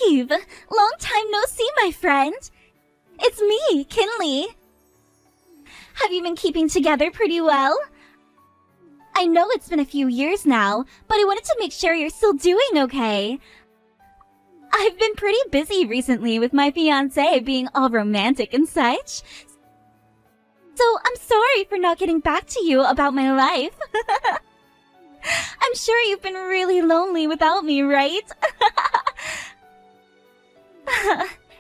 Eve! Long time no see, my friend! It's me, Kinley. Have you been keeping together pretty well? I know it's been a few years now, but I wanted to make sure you're still doing okay. I've been pretty busy recently with my fiancé being all romantic and such. So I'm sorry for not getting back to you about my life. I'm sure you've been really lonely without me, right?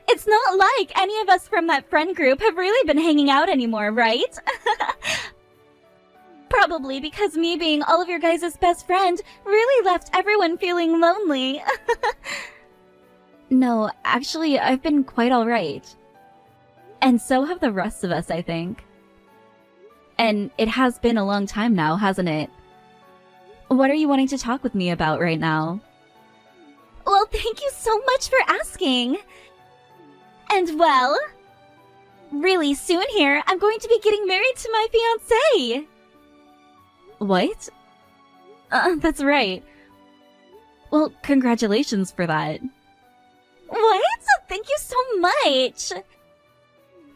It's not like any of us from that friend group have really been hanging out anymore, right? Probably because me being all of your guys' best friend really left everyone feeling lonely. No, actually, I've been quite alright. And so have the rest of us, I think. And it has been a long time now, hasn't it? What are you wanting to talk with me about right now? Well, thank you so much for asking. And well, really soon here, I'm going to be getting married to my fiancé. What? That's right. Well, congratulations for that. What? Thank you so much.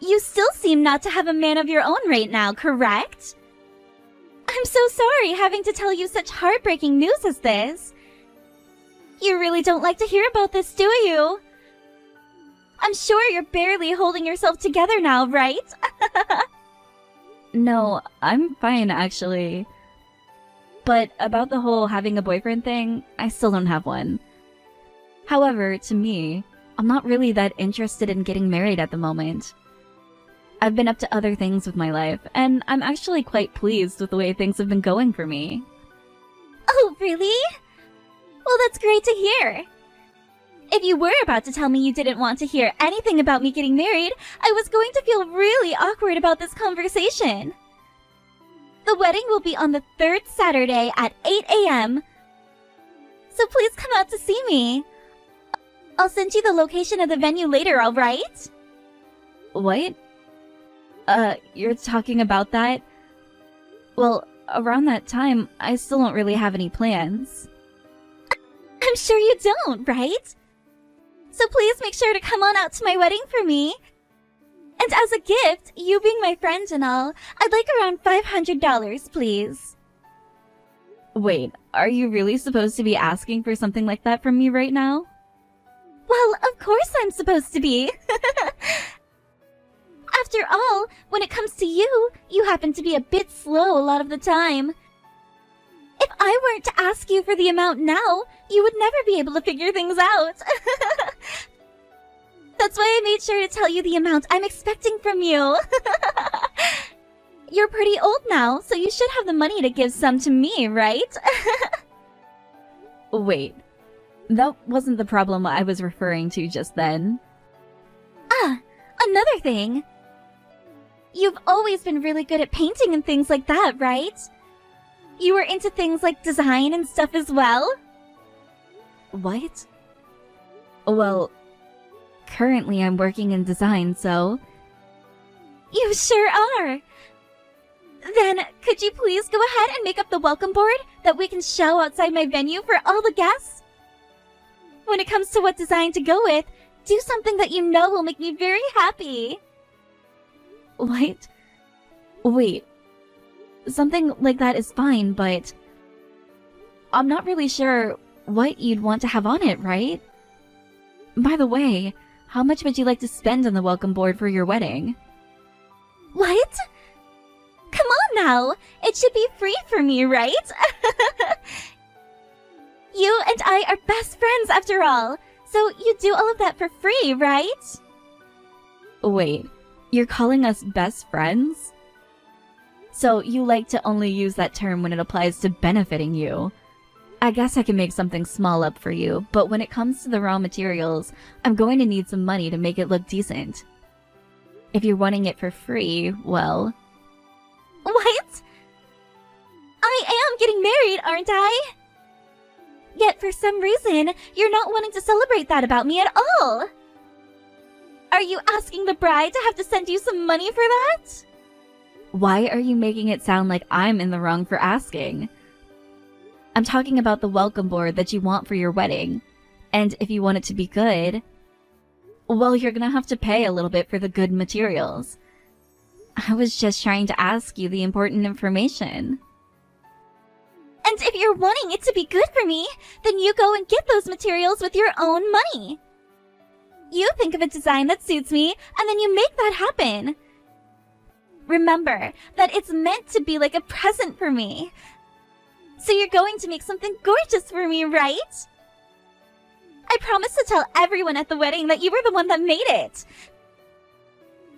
You still seem not to have a man of your own right now, correct? I'm so sorry having to tell you such heartbreaking news as this. You really don't like to hear about this, do you? I'm sure you're barely holding yourself together now, right? No, I'm fine, actually. But about the whole having a boyfriend thing, I still don't have one. However, to me, I'm not really that interested in getting married at the moment. I've been up to other things with my life, and I'm actually quite pleased with the way things have been going for me. Oh, really? Well, that's great to hear. If you were about to tell me you didn't want to hear anything about me getting married, I was going to feel really awkward about this conversation. The wedding will be on the 3rd Saturday at 8 a.m. So please come out to see me. I'll send you the location of the venue later, alright? What? You're talking about that? Well, around that time, I still don't really have any plans. I'm sure you don't, right? So please make sure to come on out to my wedding for me. And as a gift, you being my friend and all, I'd like around $500, please. Wait, are you really supposed to be asking for something like that from me right now? Well, of course I'm supposed to be. After all, when it comes to you, you happen to be a bit slow a lot of the time. If I weren't to ask you for the amount now, you would never be able to figure things out. That's why I made sure to tell you the amount I'm expecting from you. You're pretty old now, so you should have the money to give some to me, right? Wait, that wasn't the problem I was referring to just then. Ah, another thing. You've always been really good at painting and things like that, right? You were into things like design and stuff as well? What? Well, currently I'm working in design, so... You sure are! Then, could you please go ahead and make up the welcome board that we can show outside my venue for all the guests? When it comes to what design to go with, do something that you know will make me very happy. What? Wait. Something like that is fine, but... I'm not really sure what you'd want to have on it, right? By the way, how much would you like to spend on the welcome board for your wedding? What? Come on now! It should be free for me, right? You and I are best friends after all, so you do all of that for free, right? Wait, you're calling us best friends? So you like to only use that term when it applies to benefiting you. I guess I can make something small up for you, but when it comes to the raw materials, I'm going to need some money to make it look decent. If you're wanting it for free, well... What? I am getting married, aren't I? Yet for some reason, you're not wanting to celebrate that about me at all. Are you asking the bride to have to send you some money for that? Why are you making it sound like I'm in the wrong for asking? I'm talking about the welcome board that you want for your wedding. And if you want it to be good, well, you're gonna have to pay a little bit for the good materials. I was just trying to ask you the important information. And if you're wanting it to be good for me, then you go and get those materials with your own money. You think of a design that suits me, and then you make that happen. Remember that it's meant to be like a present for me. So you're going to make something gorgeous for me, right? I promise to tell everyone at the wedding that you were the one that made it.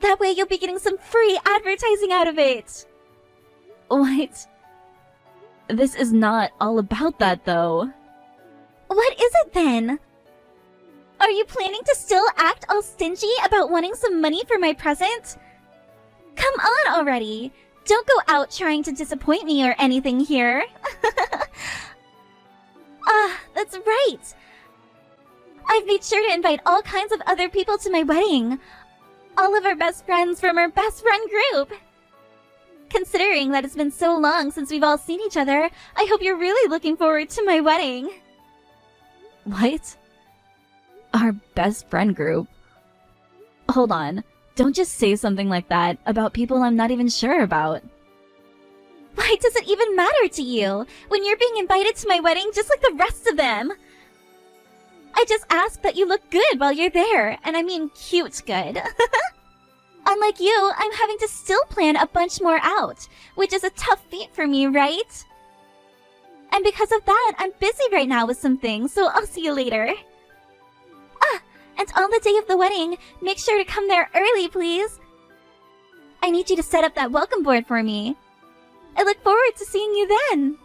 That way you'll be getting some free advertising out of it. What? This is not all about that, though. What is it then? Are you planning to still act all stingy about wanting some money for my present? Come on already. Don't go out trying to disappoint me or anything here. That's right. I've made sure to invite all kinds of other people to my wedding. All of our best friends from our best friend group. Considering that it's been so long since we've all seen each other, I hope you're really looking forward to my wedding. What? Our best friend group? Hold on. Don't just say something like that about people I'm not even sure about. Why does it even matter to you when you're being invited to my wedding just like the rest of them? I just ask that you look good while you're there, and I mean cute good. Unlike you, I'm having to still plan a bunch more out, which is a tough feat for me, right? And because of that, I'm busy right now with some things, so I'll see you later. And on the day of the wedding, make sure to come there early, please. I need you to set up that welcome board for me. I look forward to seeing you then.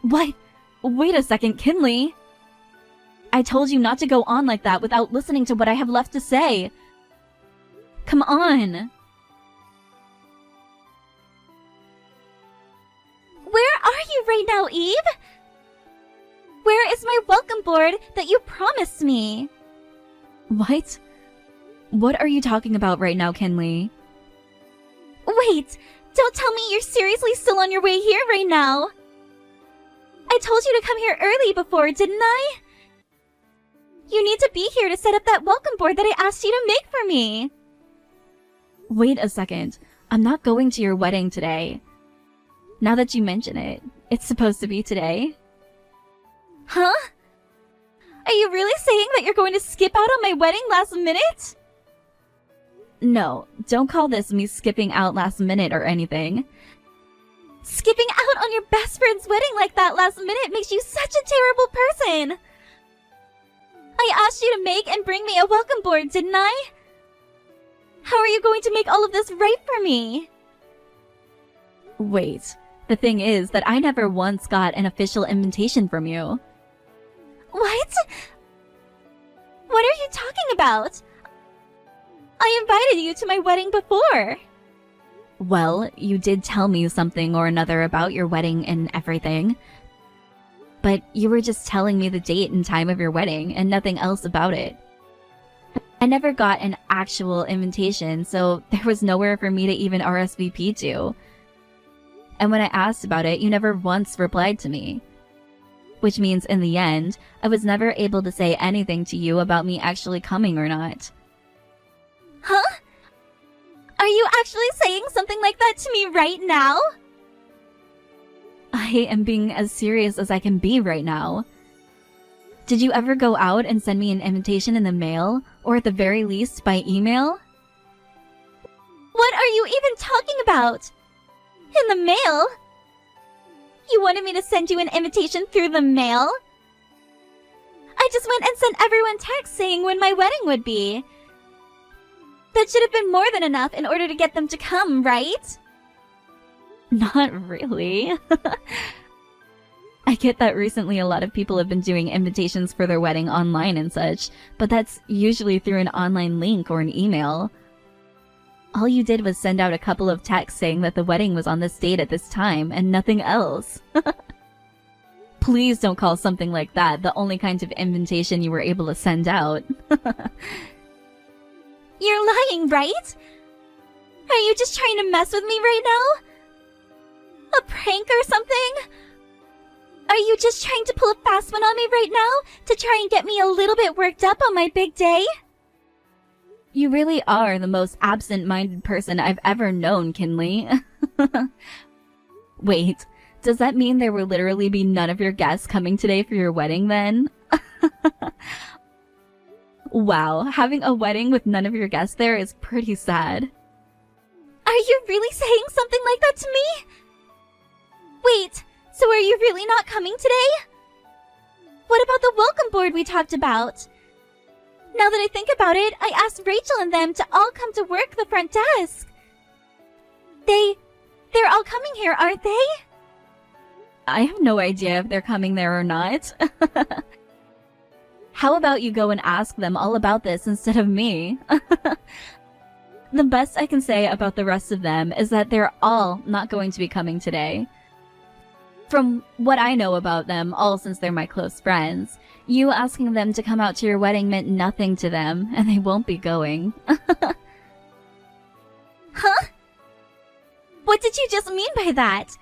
What? Wait a second, Kinley. I told you not to go on like that without listening to what I have left to say. Come on. Where are you right now, Eve? Where is my welcome board that you promised me? What? What are you talking about right now, Kinley? Wait, don't tell me you're seriously still on your way here right now. I told you to come here early before, didn't I? You need to be here to set up that welcome board that I asked you to make for me. Wait a second. I'm not going to your wedding today. Now that you mention it, it's supposed to be today. Huh? Are you really saying that you're going to skip out on my wedding last minute? No, don't call this me skipping out last minute or anything. Skipping out on your best friend's wedding like that last minute makes you such a terrible person. I asked you to make and bring me a welcome board, didn't I? How are you going to make all of this right for me? Wait, the thing is that I never once got an official invitation from you. What? What are you talking about? I invited you to my wedding before. Well, you did tell me something or another about your wedding and everything. But you were just telling me the date and time of your wedding and nothing else about it. I never got an actual invitation, so there was nowhere for me to even RSVP to. And when I asked about it, you never once replied to me. Which means in the end, I was never able to say anything to you about me actually coming or not. Huh? Are you actually saying something like that to me right now? I am being as serious as I can be right now. Did you ever go out and send me an invitation in the mail, or at the very least by email? What are you even talking about? In the mail? You wanted me to send you an invitation through the mail? I just went and sent everyone texts saying when my wedding would be. That should have been more than enough in order to get them to come, right? Not really. I get that recently a lot of people have been doing invitations for their wedding online and such, but that's usually through an online link or an email. All you did was send out a couple of texts saying that the wedding was on this date at this time and nothing else. Please don't call something like that the only kind of invitation you were able to send out. You're lying, right? Are you just trying to mess with me right now? A prank or something? Are you just trying to pull a fast one on me right now? To try and get me a little bit worked up on my big day? You really are the most absent-minded person I've ever known, Kinley. Wait, does that mean there will literally be none of your guests coming today for your wedding then? Wow, having a wedding with none of your guests there is pretty sad. Are you really saying something like that to me? Wait, so are you really not coming today? What about the welcome board we talked about? Now that I think about it, I asked Rachel and them to all come to work the front desk. They're all coming here, aren't they? I have no idea if they're coming there or not. How about you go and ask them all about this instead of me? The best I can say about the rest of them is that they're all not going to be coming today. From what I know about them, all since they're my close friends, you asking them to come out to your wedding meant nothing to them, and they won't be going. Huh? What did you just mean by that?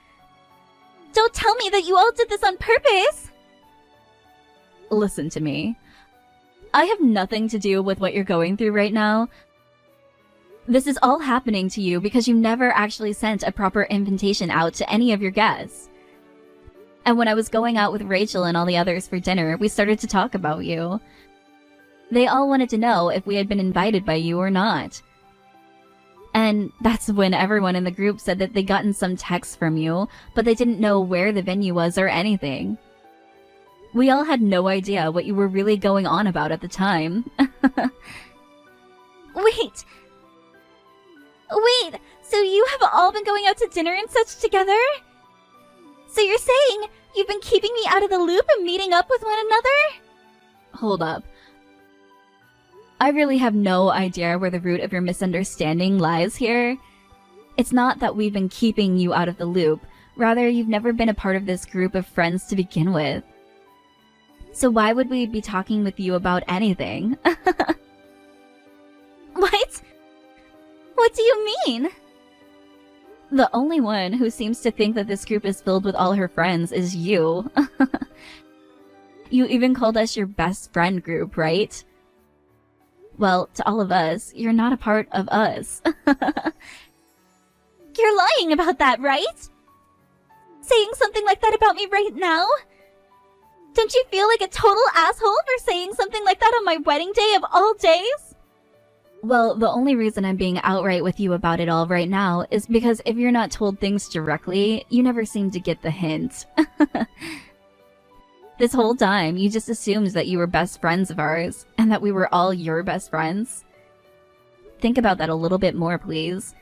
Don't tell me that you all did this on purpose! Listen to me. I have nothing to do with what you're going through right now. This is all happening to you because you never actually sent a proper invitation out to any of your guests. And when I was going out with Rachel and all the others for dinner, we started to talk about you. They all wanted to know if we had been invited by you or not. And that's when everyone in the group said that they'd gotten some text from you, but they didn't know where the venue was or anything. We all had no idea what you were really going on about at the time. Wait, so you have all been going out to dinner and such together? So you're saying you've been keeping me out of the loop and meeting up with one another? Hold up. I really have no idea where the root of your misunderstanding lies here. It's not that we've been keeping you out of the loop. Rather, you've never been a part of this group of friends to begin with. So why would we be talking with you about anything? What? What do you mean? The only one who seems to think that this group is filled with all her friends is you. You even called us your best friend group, right? Well, to all of us, you're not a part of us. You're lying about that, right? Saying something like that about me right now? Don't you feel like a total asshole for saying something like that on my wedding day of all days? Well, the only reason I'm being outright with you about it all right now is because if you're not told things directly, you never seem to get the hint. This whole time, you just assumed that you were best friends of ours, and that we were all your best friends. Think about that a little bit more, please.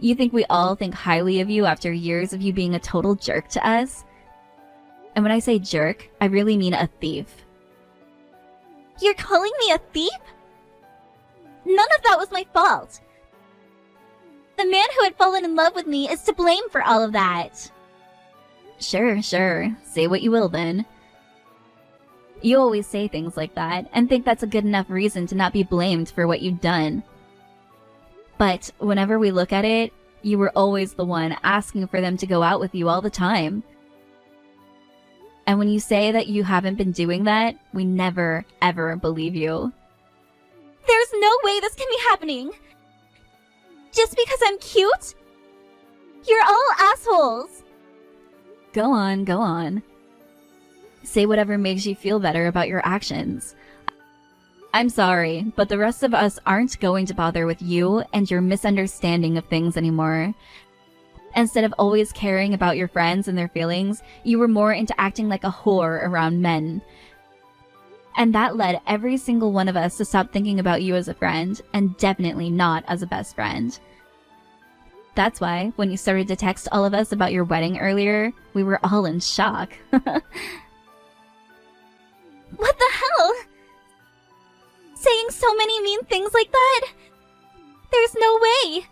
You think we all think highly of you after years of you being a total jerk to us? And when I say jerk, I really mean a thief. You're calling me a thief? None of that was my fault. The man who had fallen in love with me is to blame for all of that. Sure. Say what you will then. You always say things like that, and think that's a good enough reason to not be blamed for what you've done. But whenever we look at it, you were always the one asking for them to go out with you all the time. And when you say that you haven't been doing that, we never, ever believe you. There's no way this can be happening. Just because I'm cute? You're all assholes. Go on. Say whatever makes you feel better about your actions. I'm sorry, but the rest of us aren't going to bother with you and your misunderstanding of things anymore. Instead of always caring about your friends and their feelings, you were more into acting like a whore around men. And that led every single one of us to stop thinking about you as a friend, and definitely not as a best friend. That's why, when you started to text all of us about your wedding earlier, we were all in shock. What the hell? Saying so many mean things like that? There's no way.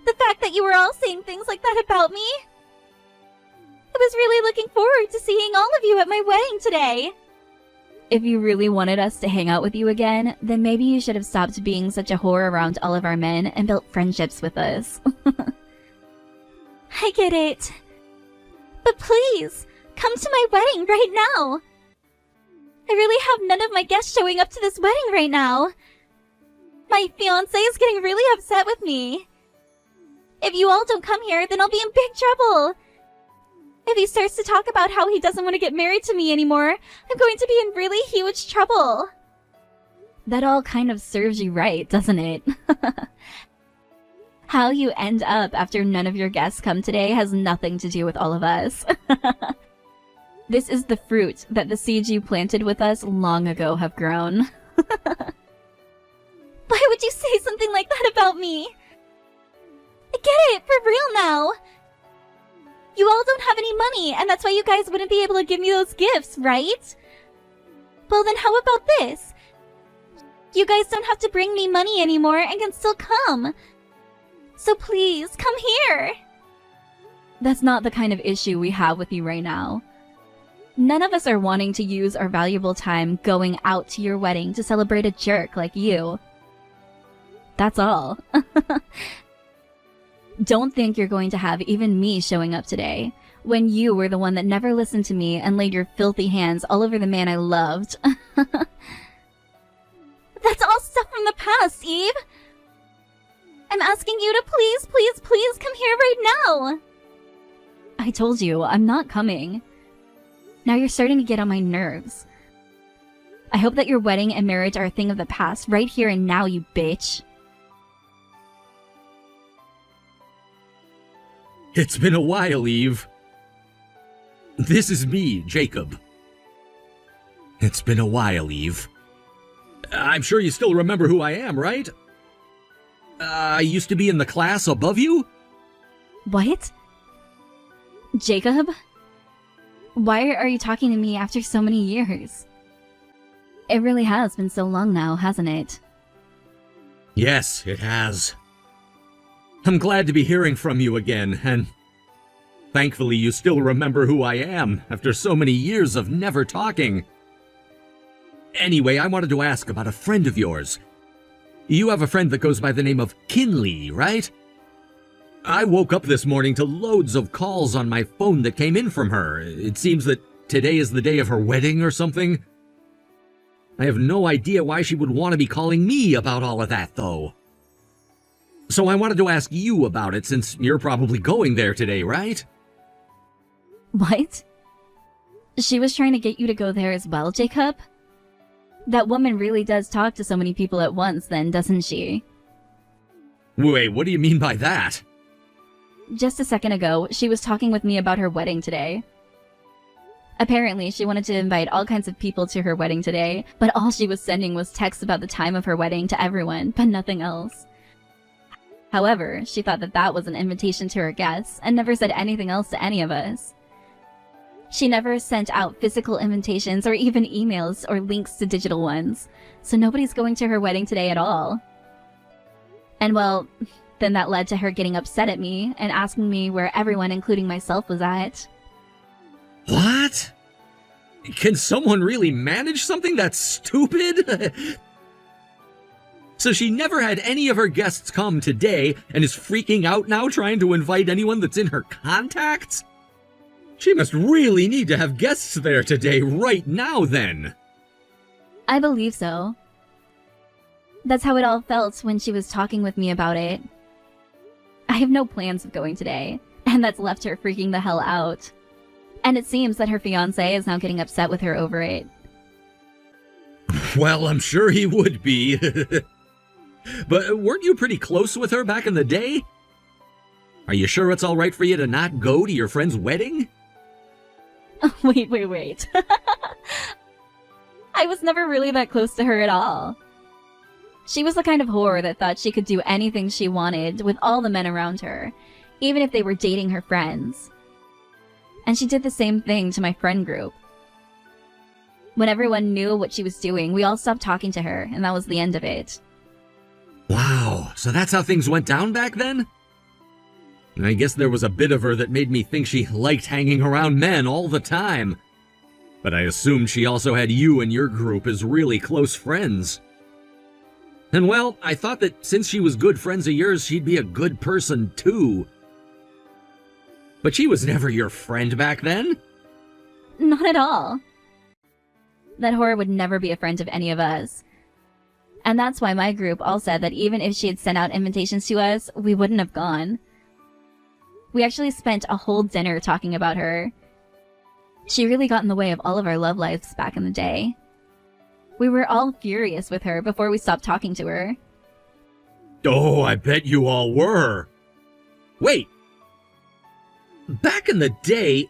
The fact that you were all saying things like that about me? I was really looking forward to seeing all of you at my wedding today. If you really wanted us to hang out with you again, then maybe you should have stopped being such a whore around all of our men and built friendships with us. I get it. But please, come to my wedding right now. I really have none of my guests showing up to this wedding right now. My fiancé is getting really upset with me. If you all don't come here, then I'll be in big trouble. If he starts to talk about how he doesn't want to get married to me anymore, I'm going to be in really huge trouble. That all kind of serves you right, doesn't it? How you end up after none of your guests come today has nothing to do with all of us. This is the fruit that the seeds you planted with us long ago have grown. Why would you say something like that about me? I get it, for real now. You all don't have any money, and that's why you guys wouldn't be able to give me those gifts, right? Well then how about this? You guys don't have to bring me money anymore and can still come. So please, come here. That's not the kind of issue we have with you right now. None of us are wanting to use our valuable time going out to your wedding to celebrate a jerk like you. That's all. Don't think you're going to have even me showing up today, when you were the one that never listened to me and laid your filthy hands all over the man I loved. That's all stuff from the past, Eve. I'm asking you to please, please, please come here right now. I told you, I'm not coming. Now you're starting to get on my nerves. I hope that your wedding and marriage are a thing of the past right here and now, you bitch. It's been a while, Eve. This is me, Jacob. It's been a while, Eve. I'm sure you still remember who I am, right? I used to be in the class above you? What? Jacob? Why are you talking to me after so many years? It really has been so long now, hasn't it? Yes, it has. I'm glad to be hearing from you again, and thankfully you still remember who I am after so many years of never talking. Anyway, I wanted to ask about a friend of yours. You have a friend that goes by the name of Kinley, right? I woke up this morning to loads of calls on my phone that came in from her. It seems that today is the day of her wedding or something. I have no idea why she would want to be calling me about all of that, though. So I wanted to ask you about it since you're probably going there today, right? What? She was trying to get you to go there as well, Jacob? That woman really does talk to so many people at once then, doesn't she? Wait, what do you mean by that? Just a second ago, she was talking with me about her wedding today. Apparently, she wanted to invite all kinds of people to her wedding today, but all she was sending was texts about the time of her wedding to everyone, but nothing else. However, she thought that that was an invitation to her guests, and never said anything else to any of us. She never sent out physical invitations or even emails or links to digital ones, so nobody's going to her wedding today at all. And well, then that led to her getting upset at me and asking me where everyone, including myself, was at. What? Can someone really manage something that stupid? So she never had any of her guests come today and is freaking out now trying to invite anyone that's in her contacts? She must really need to have guests there today right now then. I believe so. That's how it all felt when she was talking with me about it. I have no plans of going today, and that's left her freaking the hell out. And it seems that her fiancé is now getting upset with her over it. Well, I'm sure he would be. But weren't you pretty close with her back in the day? Are you sure it's all right for you to not go to your friend's wedding? Wait. I was never really that close to her at all. She was the kind of whore that thought she could do anything she wanted with all the men around her, even if they were dating her friends. And she did the same thing to my friend group. When everyone knew what she was doing, we all stopped talking to her, and that was the end of it. Wow, so that's how things went down back then? I guess there was a bit of her that made me think she liked hanging around men all the time. But I assumed she also had you and your group as really close friends. And well, I thought that since she was good friends of yours, she'd be a good person too. But she was never your friend back then. Not at all. That whore would never be a friend of any of us. And that's why my group all said that even if she had sent out invitations to us, we wouldn't have gone. We actually spent a whole dinner talking about her. She really got in the way of all of our love lives back in the day. We were all furious with her before we stopped talking to her. Oh, I bet you all were. Wait. Back in the day,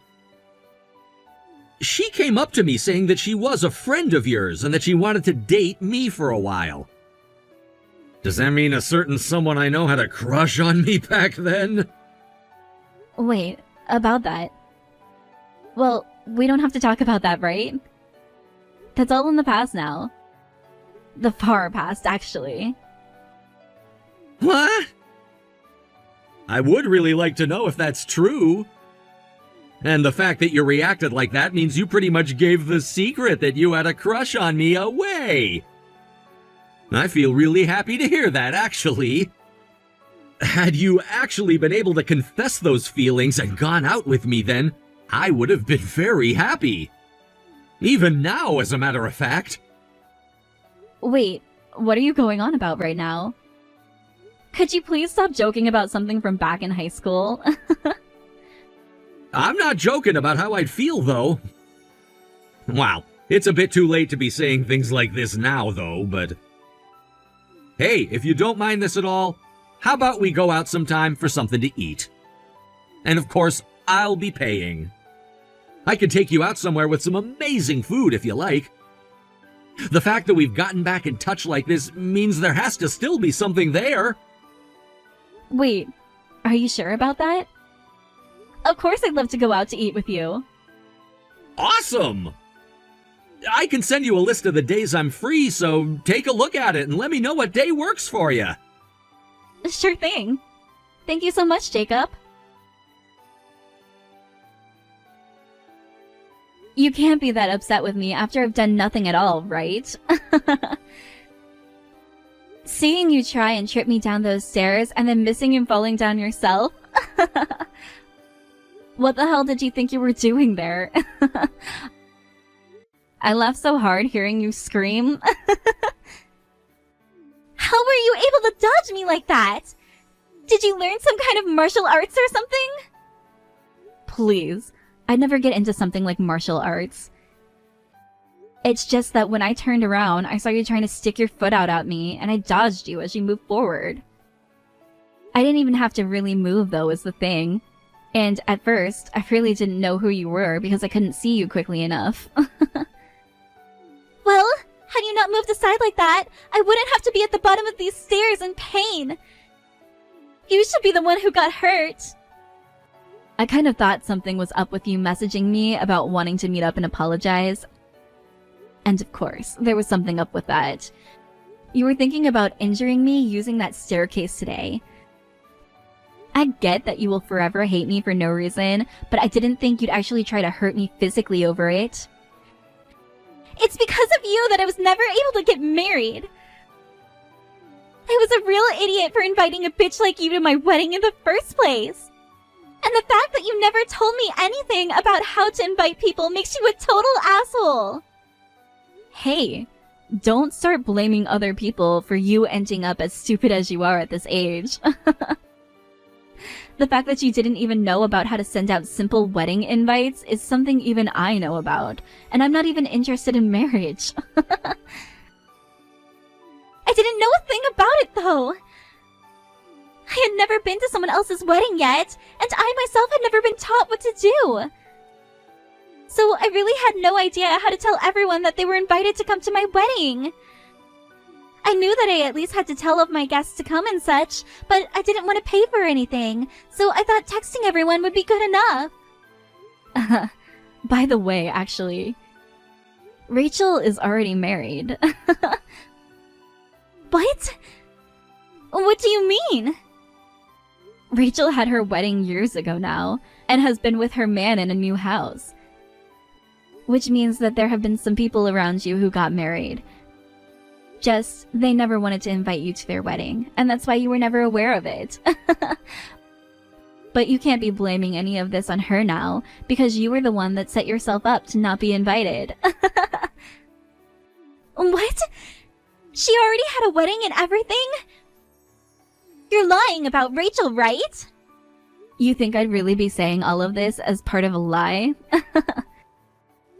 she came up to me saying that she was a friend of yours and that she wanted to date me for a while. Does that mean a certain someone I know had a crush on me back then? Wait, about that. Well, we don't have to talk about that, right? That's all in the past now. The far past, actually. What? I would really like to know if that's true. And the fact that you reacted like that means you pretty much gave the secret that you had a crush on me away. I feel really happy to hear that, actually. Had you actually been able to confess those feelings and gone out with me then, I would have been very happy. Even now, as a matter of fact. Wait, what are you going on about right now? Could you please stop joking about something from back in high school? I'm not joking about how I'd feel, though. Wow, it's a bit too late to be saying things like this now, though, but... Hey, if you don't mind this at all, how about we go out sometime for something to eat? And of course, I'll be paying. I could take you out somewhere with some amazing food if you like. The fact that we've gotten back in touch like this means there has to still be something there. Wait, are you sure about that? Of course I'd love to go out to eat with you. Awesome! I can send you a list of the days I'm free, so take a look at it and let me know what day works for you. Sure thing. Thank you so much, Jacob. You can't be that upset with me after I've done nothing at all, right? Seeing you try and trip me down those stairs and then missing and falling down yourself? What the hell did you think you were doing there? I laughed so hard hearing you scream. How were you able to dodge me like that? Did you learn some kind of martial arts or something? Please, I'd never get into something like martial arts. It's just that when I turned around, I saw you trying to stick your foot out at me, and I dodged you as you moved forward. I didn't even have to really move, though, is the thing. And at first, I really didn't know who you were because I couldn't see you quickly enough. Well, had you not moved aside like that, I wouldn't have to be at the bottom of these stairs in pain. You should be the one who got hurt. I kind of thought something was up with you messaging me about wanting to meet up and apologize. And of course, there was something up with that. You were thinking about injuring me using that staircase today. I get that you will forever hate me for no reason, but I didn't think you'd actually try to hurt me physically over it. It's because of you that I was never able to get married. I was a real idiot for inviting a bitch like you to my wedding in the first place. And the fact that you never told me anything about how to invite people makes you a total asshole. Hey, don't start blaming other people for you ending up as stupid as you are at this age. The fact that you didn't even know about how to send out simple wedding invites is something even I know about, and I'm not even interested in marriage. I didn't know a thing about it, though. I had never been to someone else's wedding yet, and I myself had never been taught what to do. So I really had no idea how to tell everyone that they were invited to come to my wedding. I knew that I at least had to tell of my guests to come and such, but I didn't want to pay for anything, so I thought texting everyone would be good enough. By the way, actually, Rachel is already married. What? What do you mean? Rachel had her wedding years ago now, and has been with her man in a new house. Which means that there have been some people around you who got married. Just, they never wanted to invite you to their wedding, and that's why you were never aware of it. But you can't be blaming any of this on her now, because you were the one that set yourself up to not be invited. What? She already had a wedding and everything? You're lying about Rachel, right? You think I'd really be saying all of this as part of a lie?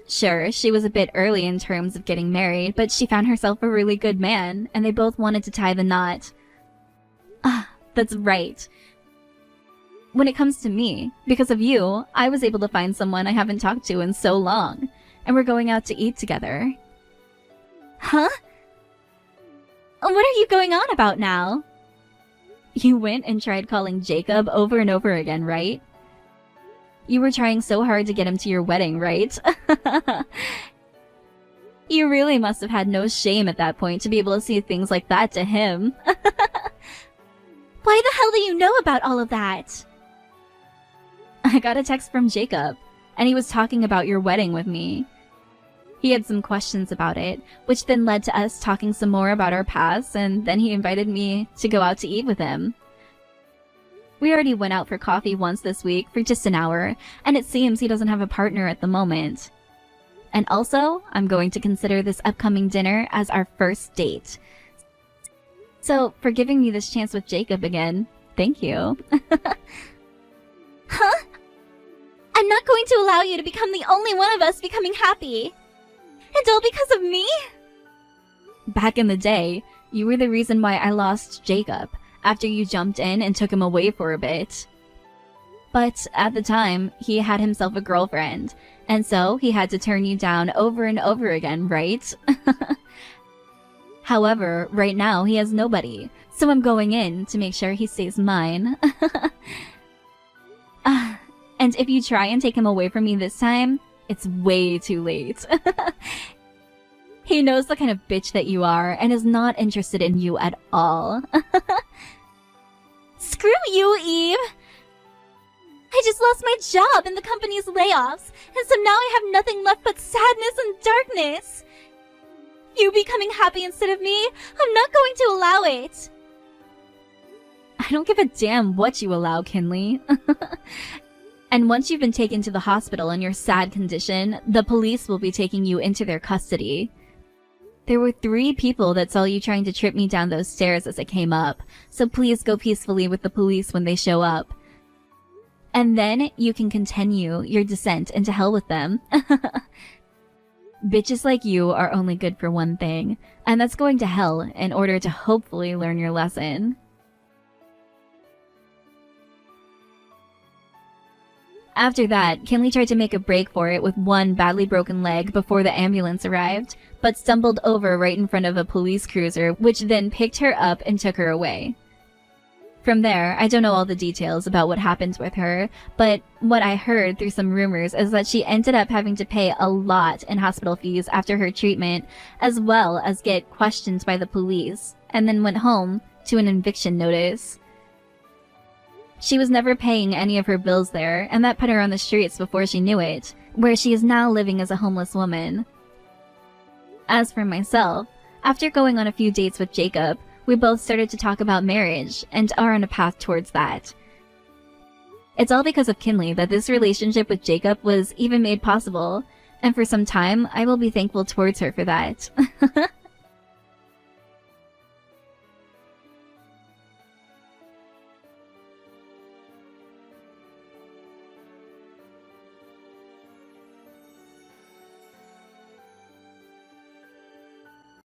Sure, she was a bit early in terms of getting married, but she found herself a really good man, and they both wanted to tie the knot. Ah, that's right. When it comes to me, because of you, I was able to find someone I haven't talked to in so long, and we're going out to eat together. Huh? What are you going on about now? You went and tried calling Jacob over and over again, right? You were trying so hard to get him to your wedding, right? You really must have had no shame at that point to be able to say things like that to him. Why the hell do you know about all of that? I got a text from Jacob, and he was talking about your wedding with me. He had some questions about it, which then led to us talking some more about our past, and then he invited me to go out to eat with him. We already went out for coffee once this week for just an hour, and it seems he doesn't have a partner at the moment. And also, I'm going to consider this upcoming dinner as our first date. So, for giving me this chance with Jacob again, thank you. Huh? I'm not going to allow you to become the only one of us becoming happy. And all because of me? Back in the day, you were the reason why I lost Jacob, after you jumped in and took him away for a bit. But at the time, he had himself a girlfriend, and so he had to turn you down over and over again, right? However, right now he has nobody, so I'm going in to make sure he stays mine. And if you try and take him away from me this time, it's way too late. He knows the kind of bitch that you are and is not interested in you at all. Screw you, Eve! I just lost my job in the company's layoffs, and so now I have nothing left but sadness and darkness. You becoming happy instead of me? I'm not going to allow it. I don't give a damn what you allow, Kinley. And once you've been taken to the hospital in your sad condition, the police will be taking you into their custody. There were 3 people that saw you trying to trip me down those stairs as I came up, so please go peacefully with the police when they show up. And then you can continue your descent into hell with them. Bitches like you are only good for one thing, and that's going to hell in order to hopefully learn your lesson. After that, Kinley tried to make a break for it with one badly broken leg before the ambulance arrived, but stumbled over right in front of a police cruiser, which then picked her up and took her away. From there, I don't know all the details about what happened with her, but what I heard through some rumors is that she ended up having to pay a lot in hospital fees after her treatment, as well as get questioned by the police, and then went home to an eviction notice. She was never paying any of her bills there, and that put her on the streets before she knew it, where she is now living as a homeless woman. As for myself, after going on a few dates with Jacob, we both started to talk about marriage, and are on a path towards that. It's all because of Kinley that this relationship with Jacob was even made possible, and for some time, I will be thankful towards her for that.